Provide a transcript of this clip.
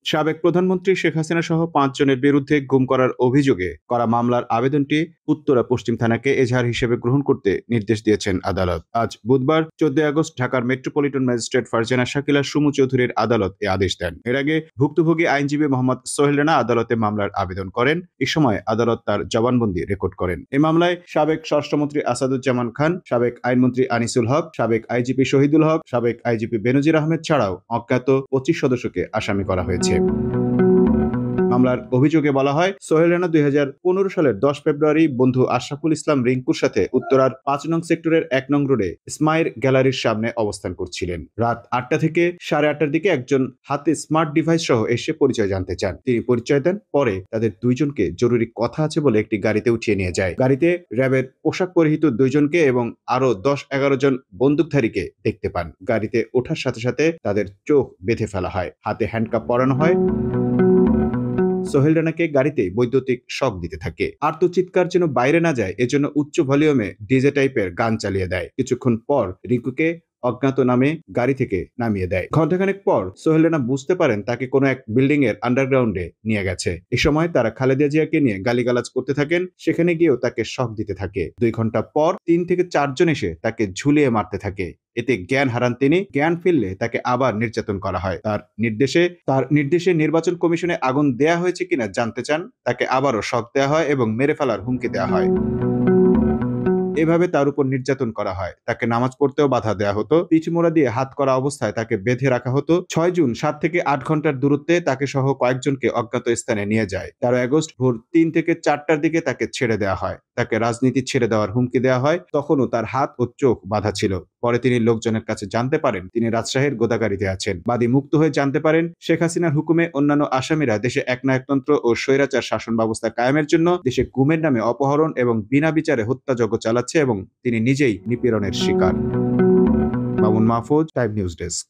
সাবেক প্রধানমন্ত্রী শেখ হাসিনা সহ ৫ জনের বিরুদ্ধে গুম করার অভিযোগে করা মামলার আবেদনটি উত্তরা পশ্চিম থানাকে এজাহার হিসেবে গ্রহণ করতে নির্দেশ দিয়েছেন আদালত। আজ বুধবার ১৪ আগস্ট ঢাকার মেট্রোপলিটন ম্যাজিস্ট্রেট ফারজানা শাকিলা সুমু চৌধুরীর আদালত এ আদেশ দেন। এর আগে ভুক্তভোগী আইনজীবী মোহাম্মদ সোহেল রানা আদালতে মামলার আবেদন করেন। এ সময় আদালত তার জবানবন্দি রেকর্ড করেন। এ মামলায় সাবেক স্বরাষ্ট্রমন্ত্রী আসাদুজ্জামান খান, সাবেক আইনমন্ত্রী আনিসুল হক, সাবেক আইজিপি শহীদুল হক, সাবেক আইজিপি বেনজির আহমেদ ছাড়াও অজ্ঞাত ২৫ সদস্যকে আসামি করা হয়েছে। মামলার অভিযোগে বলা হয়, সোহেল রানা ২০১৫ সালের ১০ ফেব্রুয়ারি বন্ধু আশরাফুল ইসলাম রিঙ্কুর সাথে উত্তরার ৫ নং সেক্টরের ১ নং রোডে স্মাইর গ্যালারির সামনে অবস্থান করছিলেন। রাত ৮টা থেকে ৮:৩০টার দিকে একজন হাতে স্মার্ট ডিভাইস সহ এসে পরিচয় জানতে চান। তিনি পরিচয় দেন। পরে তাদের দুইজনকে জরুরি কথা আছে বলে একটি গাড়িতে উঠিয়ে নিয়ে যায়। গাড়িতে র্যাবের পোশাক পরিহিত দুইজনকে এবং আরো ১০-১১ জন বন্দুকধারীকে দেখতে পান। গাড়িতে ওঠার সাথে সাথে তাদের চোখ বেঁধে ফেলা হয়, হাতে হ্যান্ডকাপ পরানো হয়। সোহেল রানাকে গাড়িতে বৈদ্যুতিক শক দিতে থাকে। আর্তচিৎকার যেন বাইরে না যায় এজন্য উচ্চ ভলিউমে ডিজে টাইপের গান চালিয়ে দেয়। কিছুক্ষণ পর রিঙ্কুকে অজ্ঞাত নামে গাড়ি থেকে নামিয়ে দেয়। ঘণ্টাখানেক পর সোহেল রানা বুঝতে পারেন তাকে কোনো এক বিল্ডিং এর আন্ডারগ্রাউন্ডে নিয়ে গেছে। এ সময় তারা খালেদা জিয়াকে নিয়ে গালিগালাজ করতে থাকেন। সেখানে গিয়েও তাকে শক দিতে থাকে। ২ ঘন্টা পর ৩ থেকে ৪ জন এসে তাকে ঝুলিয়ে মারতে থাকে। এতে জ্ঞান হারান তিনি। জ্ঞান ফিরলে তাকে আবার নির্যাতন করা হয়। তার নির্দেশে নির্বাচন কমিশনে আগুন দেয়া হয়েছে কিনা জানতে চান। তাকে আবারও শক দেওয়া হয় এবং মেরে ফেলার হুমকি দেওয়া হয়। এভাবে তার উপর নির্যাতন করা হয়। তাকে নামাজ পড়তেও বাধা দেওয়া হতো। পিঠমোড়া দিয়ে হাত করা অবস্থায় তাকে বেঁধে রাখা হতো। ৬ জুন ৭ থেকে ৮ ঘন্টার দূরত্বে তাকে সহ কয়েকজনকে অজ্ঞাত স্থানে নিয়ে যায়। ১৩ আগস্ট ভোর ৩ থেকে ৪টার দিকে তাকে ছেড়ে দেওয়া হয়। তাকে রাজনীতি ছেড়ে দেওয়ার হুমকি দেওয়া হয়। তখনও তার হাত ও চোখ বাঁধা ছিল। পরে তিনি লোকজনের কাছে জানতে পারেন তিনি রাজশাহীর গোদাগাড়িতে আছেন। বাদী মুক্ত হয়ে জানতে পারেন শেখ হাসিনার হুকুমে অন্যান্য আসামিরা দেশে একনায়কতন্ত্র ও স্বৈরাচার শাসন ব্যবস্থা কায়েমের জন্য দেশে গুমের নামে অপহরণ এবং বিনা বিচারে হত্যাযজ্ঞ চালাচ্ছে এবং তিনি নিজেই নিপীড়নের শিকার। Mamun Mahfuz, time news desk.